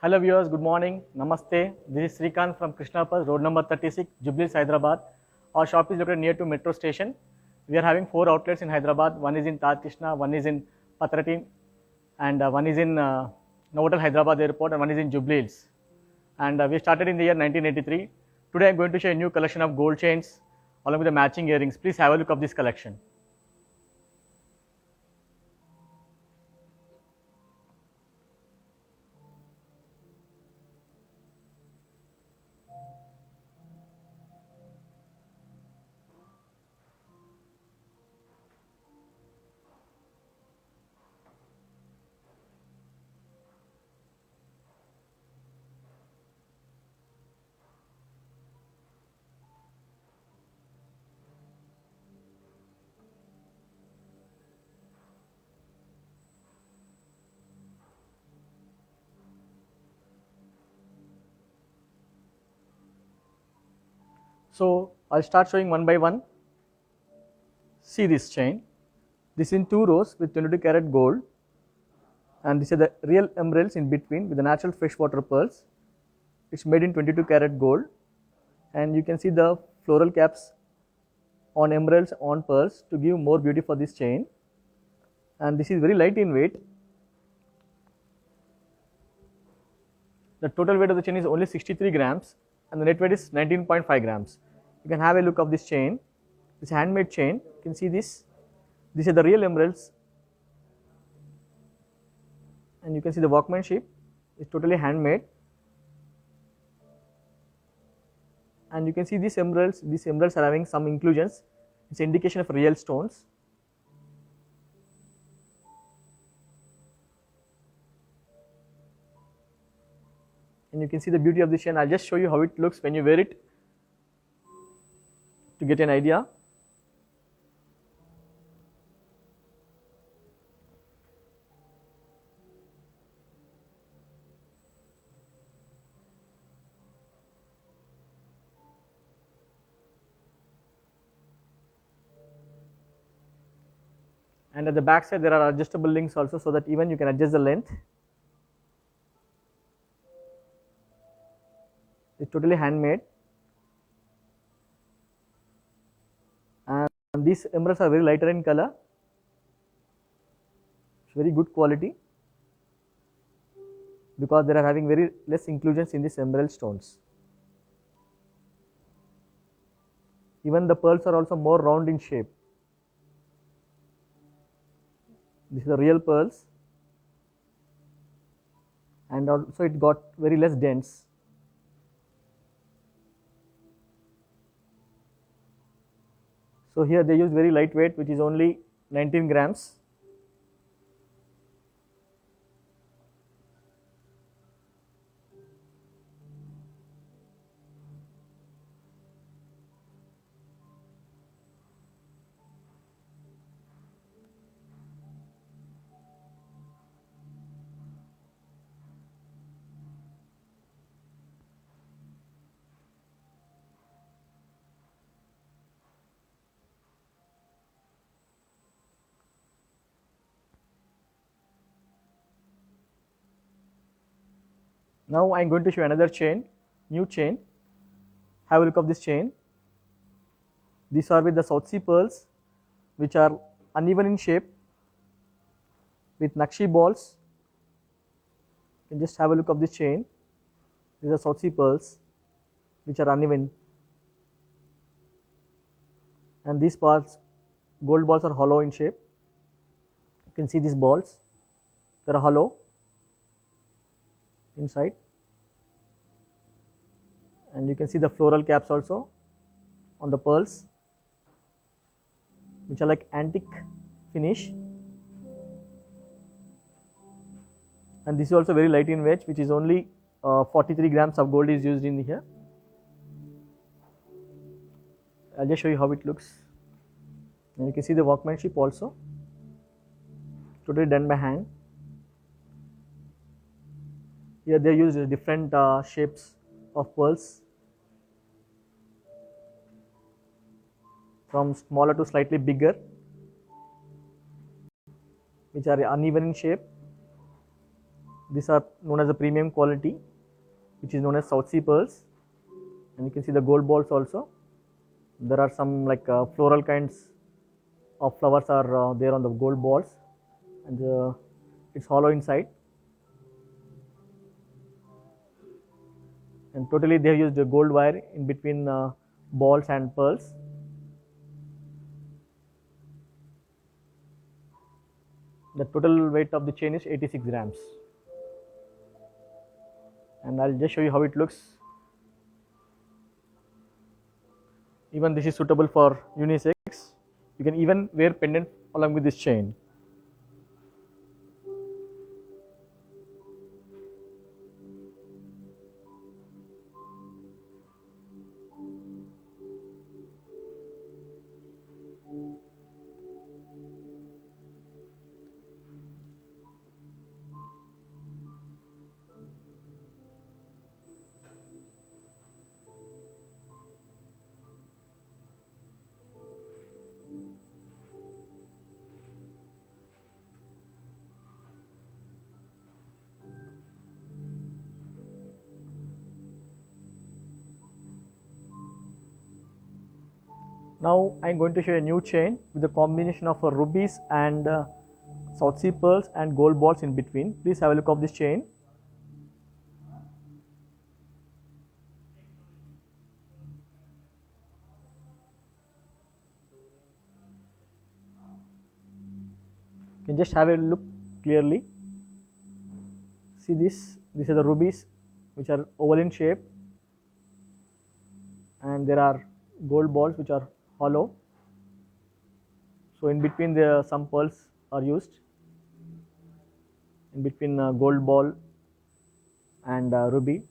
Hello viewers, good morning. Namaste. This is Srikanth from Krishnapur, road number 36, Jubilee, Hyderabad. Our shop is located near to metro station. We are having 4 outlets in Hyderabad. One is in Taj Krishna, one is in Patrati, and one is in Novotel Hyderabad Airport, and one is in Jubilee Hills. And we started in the year 1983. Today I am going to show a new collection of gold chains along with the matching earrings. Please have a look of this collection. So I'll start showing one by one. See this chain. This is in 2 rows with 22 karat gold, and these are the real emeralds in between with the natural freshwater pearls. It's made in 22 karat gold, and you can see the floral caps on emeralds on pearls to give more beauty for this chain. And this is very light in weight. The total weight of the chain is only 63 grams and the net weight is 19.5 grams. You can have a look of this chain. This handmade chain. You can see this. These are the real emeralds, and you can see the workmanship is totally handmade. And you can see these emeralds are having some inclusions. It's an indication of real stones. And you can see the beauty of this chain. I'll just show you how it looks when you wear it to get an idea. And at the back side there are adjustable links also, so that even you can adjust the length. It's totally handmade, and these emeralds are very lighter in color. It's very good quality because they are having very less inclusions in these emerald stones. Even the pearls are also more round in shape. This is the real pearls, and also it got very less dents. So here they use very lightweight, which is only 19 grams. Now I am going to show another chain, new chain. Have a look of this chain. These are with the South Sea pearls, which are uneven in shape with Nakshi balls. You can just have a look of this chain. These are South Sea pearls, which are uneven. And these parts, gold balls, are hollow in shape. You can see these balls, they are hollow inside, and you can see the floral caps also on the pearls, which are like antique finish. And this is also very light in weight, which is only 43 grams of gold is used in here. I'll just show you how it looks. And you can see the workmanship also, totally done by hand. Here they use different shapes of pearls, from smaller to slightly bigger, which are uneven in shape. These are known as the premium quality, which is known as South Sea pearls. And you can see the gold balls also. There are some like floral kinds of flowers are there on the gold balls, and it's hollow inside. And totally they have used a gold wire in between balls and pearls. The total weight of the chain is 86 grams. And I'll just show you how it looks. Even this is suitable for unisex. You can even wear pendant along with this chain. Now I am going to show a new chain with a combination of rubies and South Sea pearls and gold balls in between. Please have a look of this chain. You can just have a look clearly. See this, these are the rubies which are oval in shape, and there are gold balls which are hollow. So in between there some pearls are used. In between gold ball and ruby,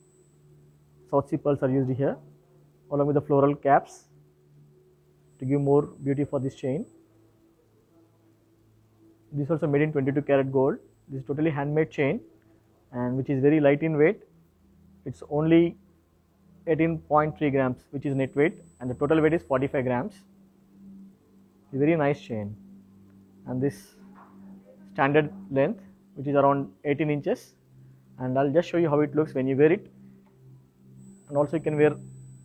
South Sea pearls are used here, along with the floral caps to give more beauty for this chain. This is also made in 22 karat gold. This is totally handmade chain, and which is very light in weight. It's only 18.3 grams, which is net weight, and the total weight is 45 grams. It's a very nice chain, and this standard length, which is around 18 inches, and I'll just show you how it looks when you wear it. And also you can wear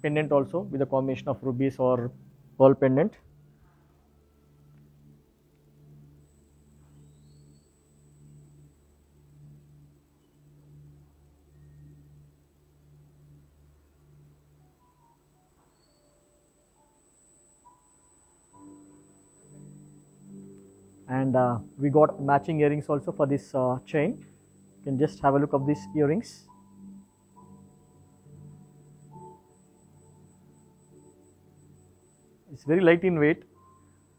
pendant also with a combination of rubies or pearl pendant. And we got matching earrings also for this chain. You can just have a look of these earrings. It's very light in weight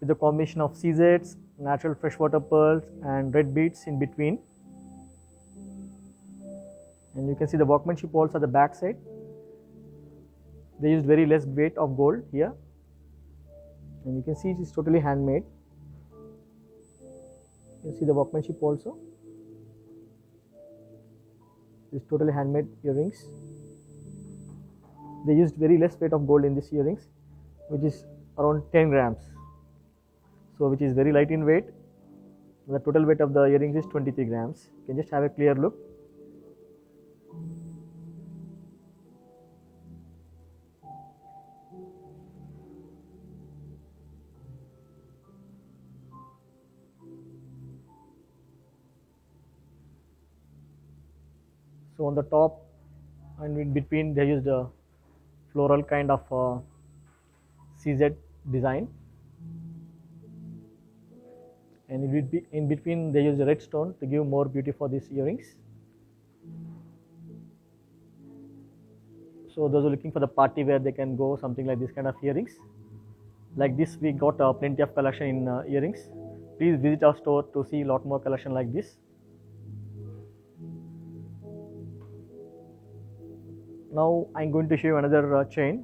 with a combination of CZs, natural freshwater pearls and red beads in between. And you can see the workmanship also at the back side. They used very less weight of gold here, and you can see it is totally handmade. You can see the workmanship also. This is totally handmade earrings. They used very less weight of gold in these earrings, which is around 10 grams. So which is very light in weight. The total weight of the earrings is 23 grams. You can just have a clear look. So on the top and in between they used a floral kind of CZ design, and in between they used a red stone to give more beauty for these earrings. So those who are looking for the party where they can go something like this kind of earrings. Like this we got plenty of collection in earrings. Please visit our store to see a lot more collection like this. Now I am going to show you another chain.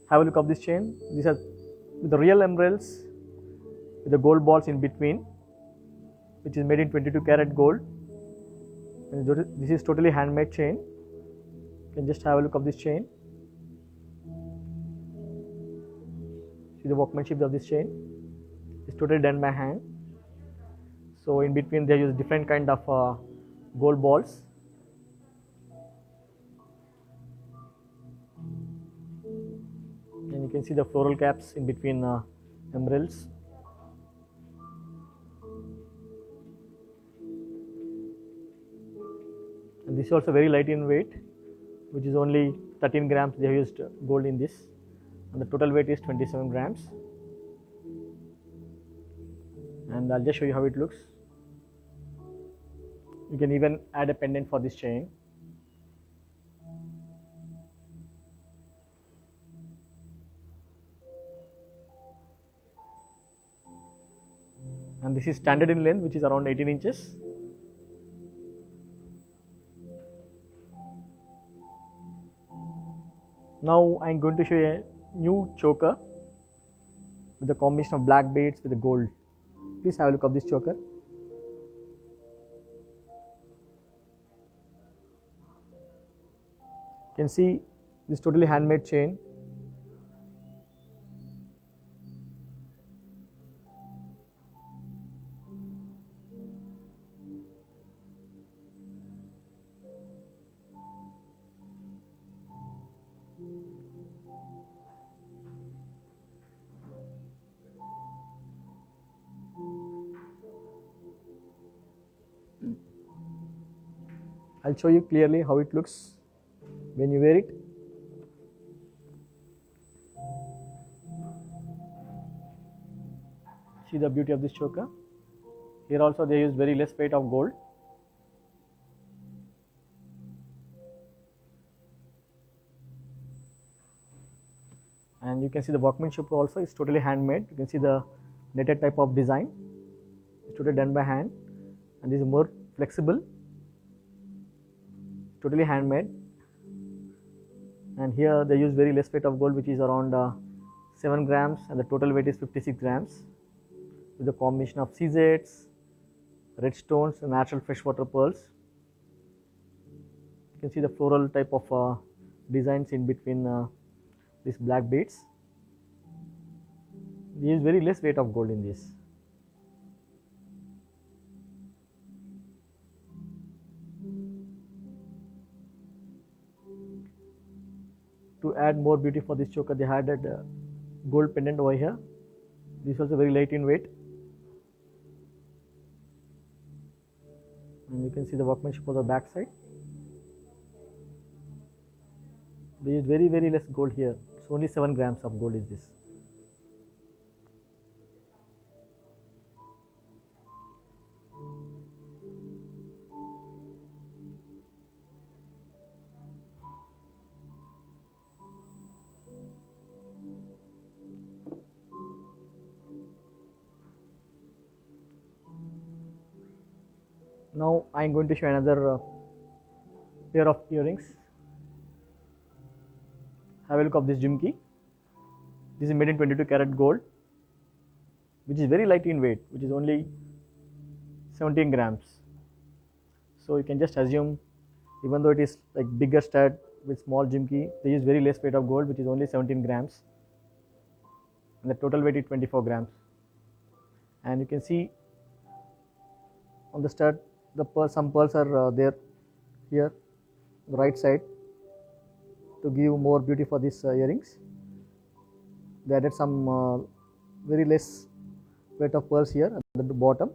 Have a look of this chain. These are with the real emeralds with the gold balls in between, which is made in 22 karat gold. And this is totally handmade chain. You can just have a look of this chain. See the workmanship of this chain. It's totally done by hand. So in between they use different kind of gold balls. And you can see the floral caps in between emeralds. And this is also very light in weight, which is only 13 grams. They have used gold in this, and the total weight is 27 grams. And I'll just show you how it looks. You can even add a pendant for this chain. And this is standard in length, which is around 18 inches. Now I am going to show you a new choker with a combination of black beads with the gold. Please have a look at this choker. You can see this totally handmade chain. I'll show you clearly how it looks when you wear it. See the beauty of this choker. Here also they use very less weight of gold. And you can see the workmanship also is totally handmade. You can see the netted type of design. It's totally done by hand, and this is more flexible. Totally handmade. And here they use very less weight of gold, which is around 7 grams, and the total weight is 56 grams, with a combination of CZs, red stones, and natural freshwater pearls. You can see the floral type of designs in between these black beads. They use very less weight of gold in this. To add more beauty for this choker, they had a gold pendant over here. This is also very light in weight. And you can see the workmanship on the back side. There is very less gold here. It's only 7 grams of gold is this. Now I am going to show another pair of earrings. Have a look of this jhumki. This is made in 22 karat gold, which is very light in weight, which is only 17 grams. So you can just assume, even though it is like bigger stud with small jhumki, they use very less weight of gold, which is only 17 grams, and the total weight is 24 grams. And you can see on the stud, the some pearls are there here, the right side, to give more beauty for these earrings. They added some very less weight of pearls here at the bottom.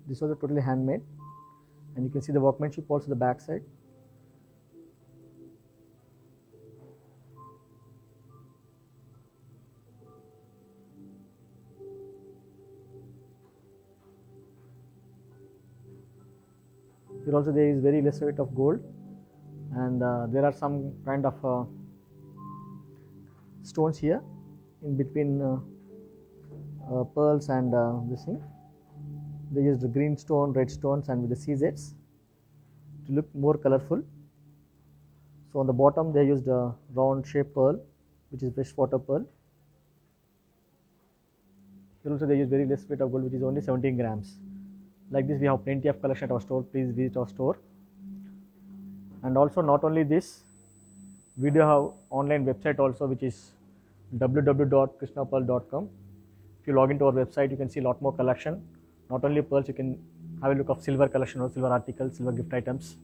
This was totally handmade, and you can see the workmanship also the back side. Here also there is very less weight of gold, and there are some kind of stones here in between pearls and this thing. They used the green stone, red stones, and with the CZs to look more colorful. So on the bottom they used a round shaped pearl, which is freshwater pearl. Here also they use very less weight of gold, which is only 17 grams. Like this, we have plenty of collection at our store. Please visit our store. And also, not only this, We do have online website also, which is www.krishnapearl.com. If you log into our website, you can see a lot more collection. Not only pearls, you can have a look of silver collection or silver articles, silver gift items.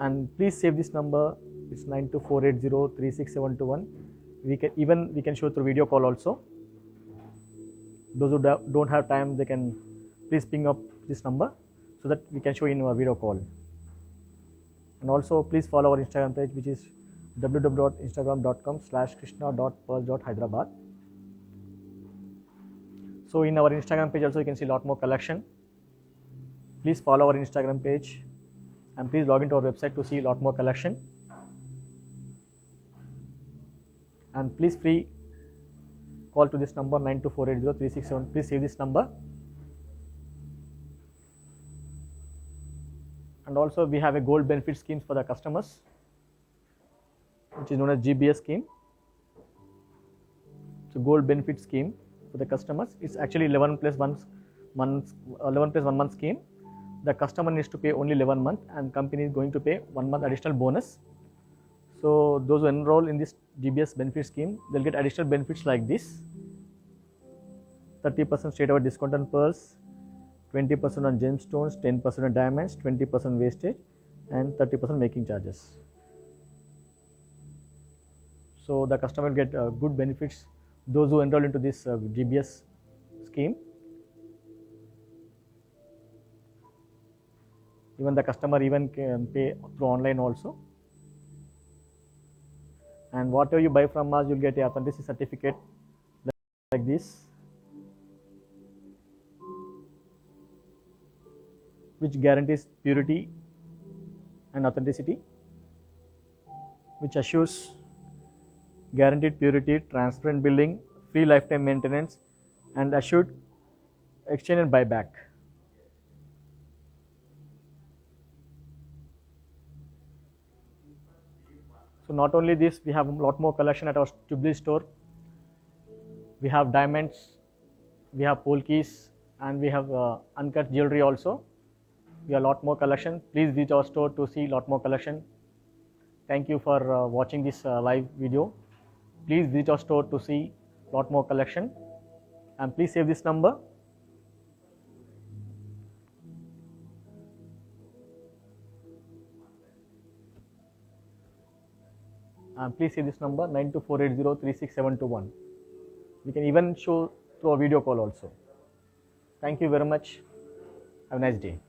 And please save this number. It's 92480367121. We can show through video call also. Those who don't have time, they can please ping up this number so that we can show in our video call. And also please follow our Instagram page, which is www.instagram.com/krishna.pearls.hyderabad. So in our Instagram page also you can see a lot more collection. Please follow our Instagram page and please log into our website to see a lot more collection. And please free call to this number 924803671. Please save this number. And also we have a gold benefit schemes for the customers, which is known as GBS scheme. So gold benefit scheme for the customers. It's actually 11 plus 1 month scheme. The customer needs to pay only 11 months and company is going to pay 1 month additional bonus. So those who enroll in this GBS benefit scheme, they'll get additional benefits like this: 30% straight away discount on pearls, 20% on gemstones, 10% on diamonds, 20% wastage, and 30% making charges. So the customer will get good benefits, those who enroll into this GBS scheme. Even the customer even can pay through online also. And whatever you buy from us, you'll get a authenticity certificate like this, which guarantees purity and authenticity, which assures guaranteed purity, transparent billing, free lifetime maintenance, and assured exchange and buyback. So not only this, we have a lot more collection at our Jubilee store. We have diamonds, we have polkis, and we have uncut jewelry also. We have a lot more collection. Please visit our store to see a lot more collection. Thank you for watching this live video. Please visit our store to see a lot more collection. And please save this number. And please save this number 92480367121. We can even show through a video call also. Thank you very much. Have a nice day.